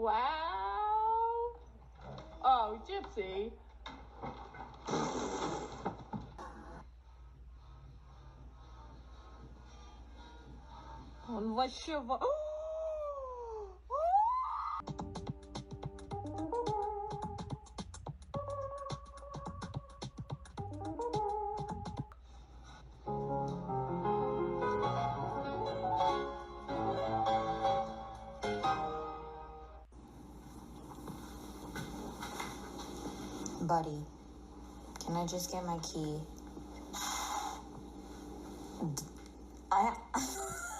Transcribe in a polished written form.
Wow. Oh, Gypsy. Он вообще... Buddy, can I just get my key?